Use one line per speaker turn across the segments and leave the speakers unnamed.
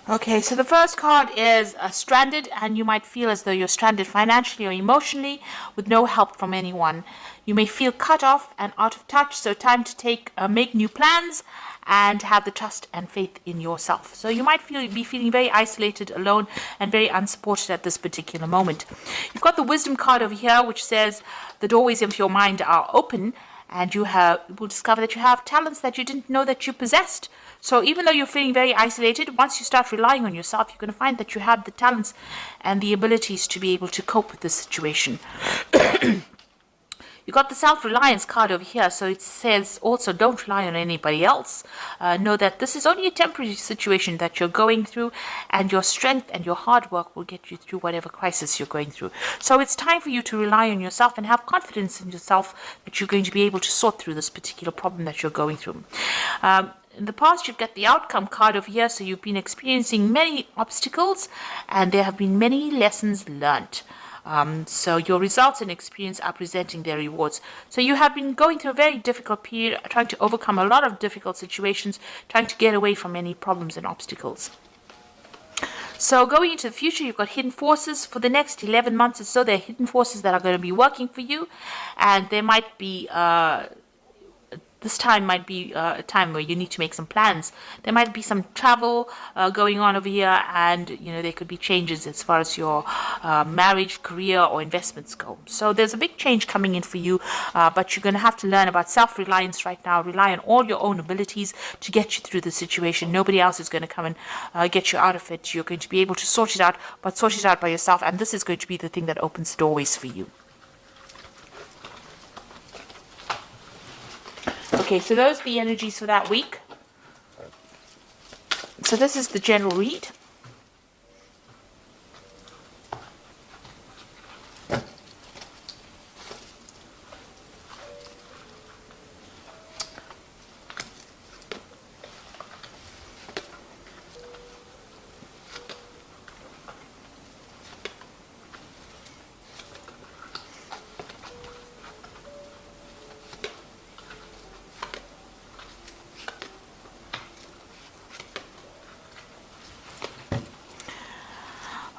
Okay, so the first card is stranded, and you might feel as though you're stranded financially or emotionally with no help from anyone. You may feel cut off and out of touch, so time to make new plans and have the trust and faith in yourself. So you might be feeling very isolated, alone, and very unsupported at this particular moment. You've got the wisdom card over here, which says the doorways of your mind are open, and you will discover that you have talents that you didn't know that you possessed. So even though you're feeling very isolated, once you start relying on yourself, you're going to find that you have the talents and the abilities to be able to cope with this situation. You got the self-reliance card over here, so it says also don't rely on anybody else. Know that this is only a temporary situation that you're going through, and your strength and your hard work will get you through whatever crisis you're going through. So it's time for you to rely on yourself and have confidence in yourself that you're going to be able to sort through this particular problem that you're going through. In the past, you've got the outcome card over here, so you've been experiencing many obstacles, and there have been many lessons learned. So your results and experience are presenting their rewards. So you have been going through a very difficult period, trying to overcome a lot of difficult situations, trying to get away from any problems and obstacles. So going into the future, you've got hidden forces. For the next 11 months or so, there are hidden forces that are going to be working for you, and there might be this time might be a time where you need to make some plans. There might be some travel going on over here, and there could be changes as far as your marriage, career, or investments go. So there's a big change coming in for you, but you're going to have to learn about self-reliance right now. Rely on all your own abilities to get you through the situation. Nobody else is going to come and get you out of it. You're going to be able to sort it out, but sort it out by yourself, and this is going to be the thing that opens doorways for you. Okay, so those are the energies for that week. So this is the general read.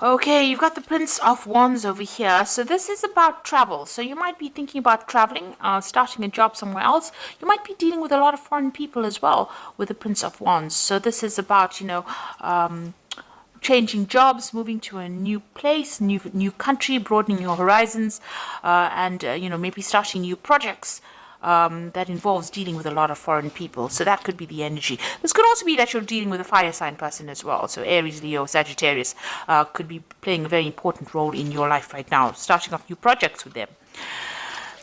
Okay, you've got the Prince of Wands over here. So this is about travel. So you might be thinking about traveling, starting a job somewhere else. You might be dealing with a lot of foreign people as well with the Prince of Wands. So this is about, changing jobs, moving to a new place, new country, broadening your horizons, and maybe starting new projects. That involves dealing with a lot of foreign people. So that could be the energy. This could also be that you're dealing with a fire sign person as well. So Aries, Leo, Sagittarius could be playing a very important role in your life right now, starting off new projects with them.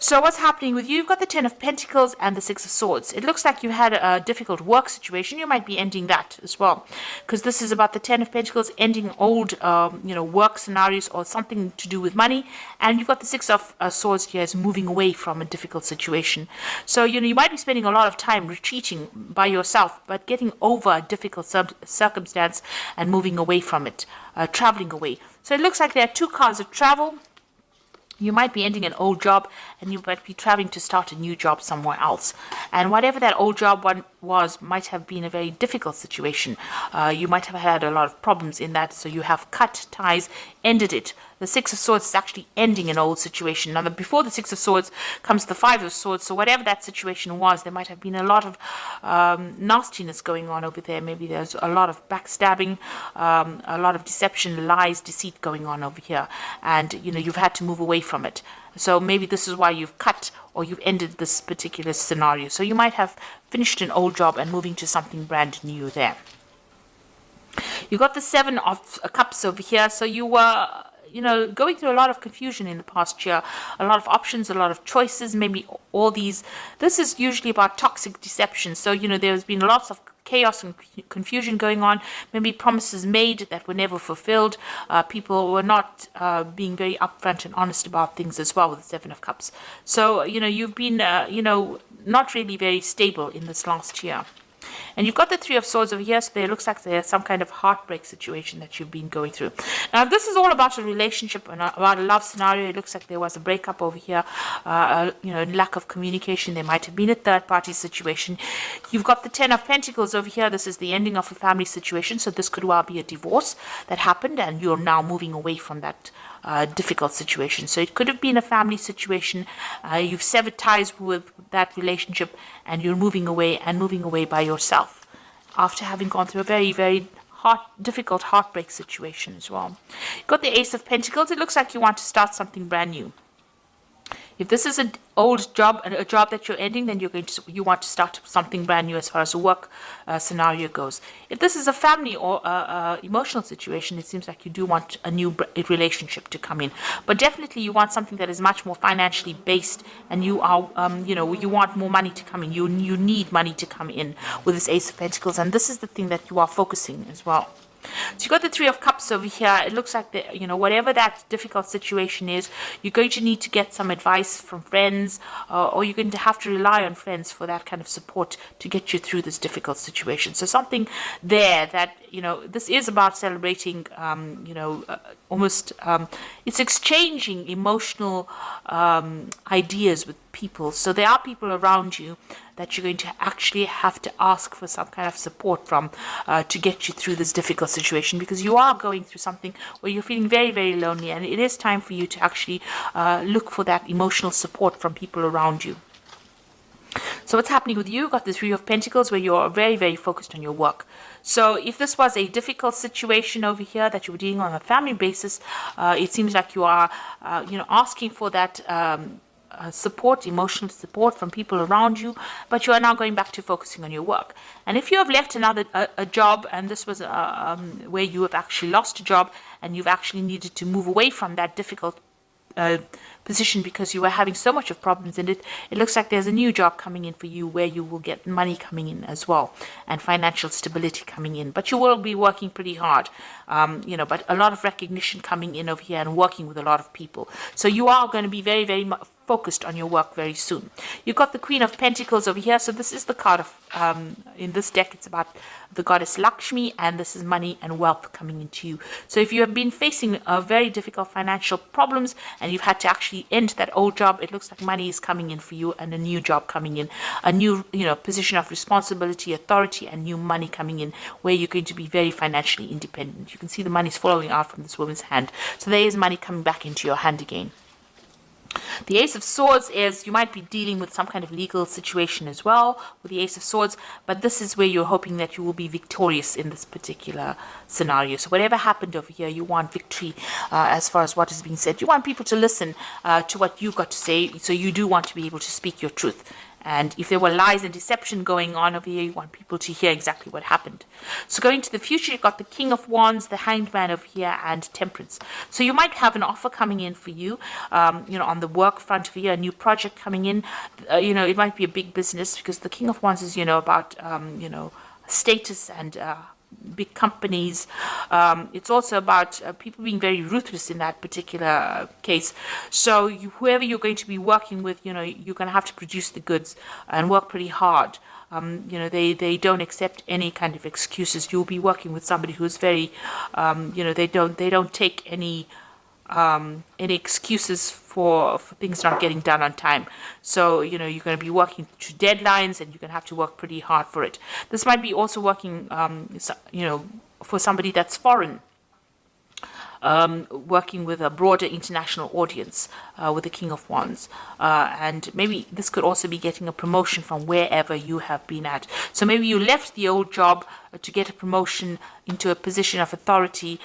So what's happening with you? You've got the Ten of Pentacles and the Six of Swords. It looks like you had a difficult work situation. You might be ending that as well, because this is about the Ten of Pentacles ending old, work scenarios or something to do with money. And you've got the Six of Swords here as moving away from a difficult situation. So, you might be spending a lot of time retreating by yourself, but getting over a difficult circumstance and moving away from it, traveling away. So it looks like there are two cards of travel. You might be ending an old job, and you might be traveling to start a new job somewhere else. And whatever that old job was might have been a very difficult situation. You might have had a lot of problems in that, so you have cut ties, ended it. The Six of Swords is actually ending an old situation. Now, before the Six of Swords comes the Five of Swords, so whatever that situation was, there might have been a lot of nastiness going on over there. Maybe there's a lot of backstabbing, a lot of deception, lies, deceit going on over here. And, you've had to move away from it. So maybe this is why you've cut or you've ended this particular scenario. So you might have finished an old job and moving to something brand new there. You got the Seven of Cups over here. So you were going through a lot of confusion in the past year, a lot of options, a lot of choices, maybe all these. This is usually about toxic deception. So, there's been lots of chaos and confusion going on, maybe promises made that were never fulfilled. People were not being very upfront and honest about things as well with the Seven of Cups. So, you've been, not really very stable in this last year. And you've got the Three of Swords over here, so there looks like there's some kind of heartbreak situation that you've been going through. Now, if this is all about a relationship and about a love scenario, it looks like there was a breakup over here, lack of communication. There might have been a third-party situation. You've got the Ten of Pentacles over here. This is the ending of a family situation, so this could well be a divorce that happened, and you're now moving away from that difficult situation. So it could have been a family situation. You've severed ties with that relationship, and you're moving away by yourself after having gone through a very, very difficult heartbreak situation as well. You've got the Ace of Pentacles. It looks like you want to start something brand new. If this is an old job, a job that you're ending, then you want to start something brand new as far as the work scenario goes. If this is a family or emotional situation, it seems like you do want a new relationship to come in. But definitely, you want something that is much more financially based, and you are, you want more money to come in. You need money to come in with this Ace of Pentacles, and this is the thing that you are focusing as well. So you've got the Three of Cups over here. It looks like whatever that difficult situation is, you're going to need to get some advice from friends, or you're going to have to rely on friends for that kind of support to get you through this difficult situation. So something there that, this is about celebrating, it's exchanging emotional ideas with people. So there are people around you that you're going to actually have to ask for some kind of support from to get you through this difficult situation, because you are going through something where you're feeling very, very lonely, and it is time for you to actually look for that emotional support from people around you. So what's happening with you? You've got the Three of Pentacles, where you're very, very focused on your work. So if this was a difficult situation over here that you were dealing on a family basis, it seems like you are, asking for that support, emotional support from people around you, but you are now going back to focusing on your work. And if you have left a job, and this was where you have actually lost a job, and you've actually needed to move away from that difficult position because you were having so much of problems in it, it looks like there's a new job coming in for you where you will get money coming in as well, and financial stability coming in. But you will be working pretty hard, but a lot of recognition coming in over here, and working with a lot of people. So you are going to be very, very focused on your work very soon. You've got the Queen of Pentacles over here. So this is the card of, in this deck, it's about the goddess Lakshmi, and this is money and wealth coming into you. So if you have been facing very difficult financial problems, and you've had to actually end that old job, it looks like money is coming in for you, and a new job coming in, a new position of responsibility, authority, and new money coming in, where you're going to be very financially independent. You can see the money's flowing out from this woman's hand. So there is money coming back into your hand again. The Ace of Swords is, you might be dealing with some kind of legal situation as well with the Ace of Swords, but this is where you're hoping that you will be victorious in this particular scenario. So whatever happened over here, you want victory as far as what is being said. You want people to listen to what you've got to say, so you do want to be able to speak your truth. And if there were lies and deception going on over here, you want people to hear exactly what happened. So going to the future, you've got the King of Wands, the Hanged Man over here, and Temperance. So you might have an offer coming in for you, on the work front over here, a new project coming in. It might be a big business, because the King of Wands is, about, status and big companies. It's also about people being very ruthless in that particular case. So whoever you're going to be working with, you're going to have to produce the goods and work pretty hard. They don't accept any kind of excuses. You'll be working with somebody who's very, they don't take any excuses for things not getting done on time. So, you're going to be working to deadlines, and you're going to have to work pretty hard for it. This might be also working, for somebody that's foreign, working with a broader international audience with the King of Wands. And maybe this could also be getting a promotion from wherever you have been at. So maybe you left the old job to get a promotion into a position of authority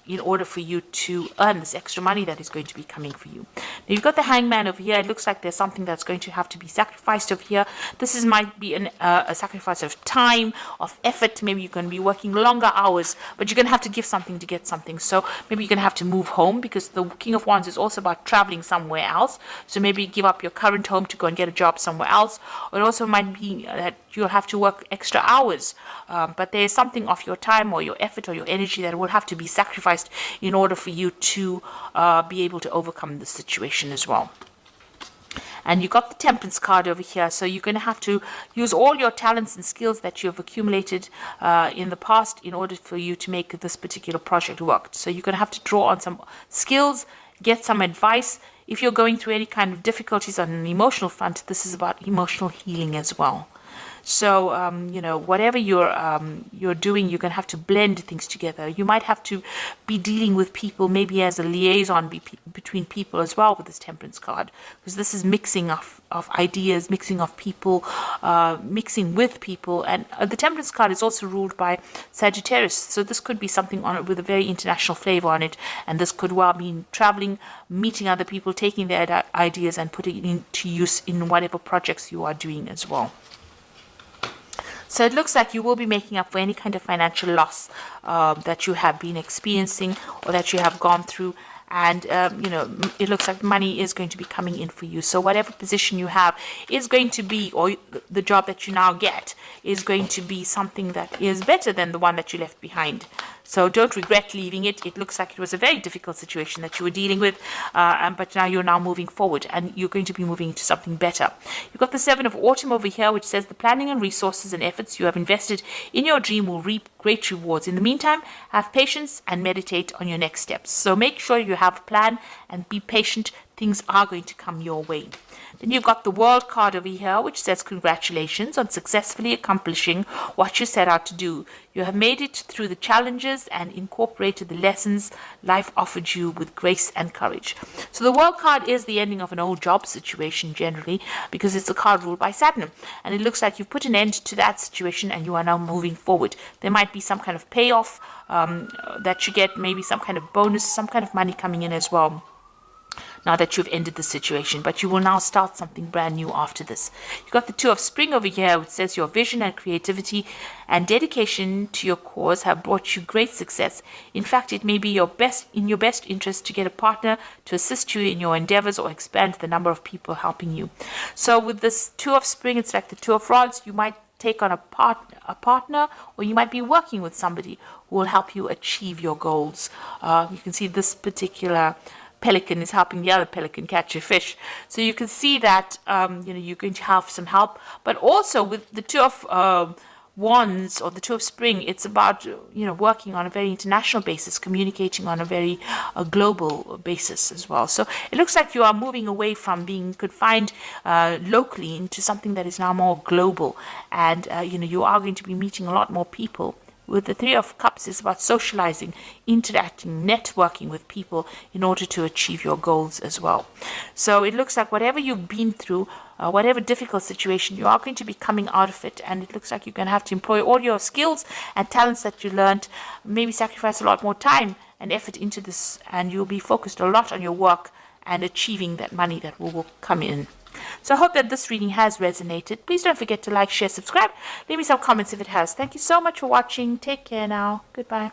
in order for you to earn this extra money that is going to be coming for you. Now you've got the Hangman over here. It looks like there's something that's going to have to be sacrificed over here. This might be a sacrifice of time, of effort. Maybe you're going to be working longer hours, but you're going to have to give something to get something. So maybe you're going to have to move home, because the King of Wands is also about traveling somewhere else. So maybe give up your current home to go and get a job somewhere else. Or it also might be that you'll have to work extra hours, but there is something of your time or your effort or your energy that will have to be sacrificed in order for you to be able to overcome the situation as well. And you got the Temperance card over here, so you're going to have to use all your talents and skills that you have accumulated in the past in order for you to make this particular project work. So you're going to have to draw on some skills, get some advice. If you're going through any kind of difficulties on an emotional front, this is about emotional healing as well. So, whatever you're doing, you're going to have to blend things together. You might have to be dealing with people, maybe as a liaison between people as well with this Temperance card, because this is mixing of ideas, mixing of people, mixing with people. And the Temperance card is also ruled by Sagittarius. So this could be something on it with a very international flavor on it. And this could well mean traveling, meeting other people, taking their ideas and putting it into use in whatever projects you are doing as well. So it looks like you will be making up for any kind of financial loss that you have been experiencing or that you have gone through. And, it looks like money is going to be coming in for you. So whatever position you have is going to be, or the job that you now get is going to be something that is better than the one that you left behind. So don't regret leaving it. It looks like it was a very difficult situation that you were dealing with, but now you're now moving forward and you're going to be moving into something better. You've got the 7 of Autumn over here, which says the planning and resources and efforts you have invested in your dream will reap great rewards. In the meantime, have patience and meditate on your next steps. So make sure you have a plan and be patient. Things are going to come your way. Then you've got the World card over here, which says congratulations on successfully accomplishing what you set out to do. You have made it through the challenges and incorporated the lessons life offered you with grace and courage. So the World card is the ending of an old job situation generally, because it's a card ruled by Saturn. And it looks like you've put an end to that situation and you are now moving forward. There might be some kind of payoff that you get, maybe some kind of bonus, some kind of money coming in as well, now that you've ended the situation, but you will now start something brand new after this. You've got the 2 of Spring over here, which says your vision and creativity and dedication to your cause have brought you great success. In fact, it may be in your best interest to get a partner to assist you in your endeavors or expand the number of people helping you. So with this 2 of Spring, it's like the 2 of Rods. You might take on a partner, or you might be working with somebody who will help you achieve your goals. You can see this particular pelican is helping the other pelican catch a fish. So you can see that you're going to have some help. But also with the 2 of Wands or the 2 of Spring, it's about working on a very international basis, communicating on a very global basis as well. So it looks like you are moving away from being confined locally into something that is now more global, and you are going to be meeting a lot more people. With the 3 of Cups, it's about socializing, interacting, networking with people in order to achieve your goals as well. So it looks like whatever you've been through, whatever difficult situation, you are going to be coming out of it. And it looks like you're going to have to employ all your skills and talents that you learned, maybe sacrifice a lot more time and effort into this, and you'll be focused a lot on your work and achieving that money that will come in. So I hope that this reading has resonated. Please don't forget to like, share, subscribe. Leave me some comments if it has. Thank you so much for watching. Take care now. Goodbye.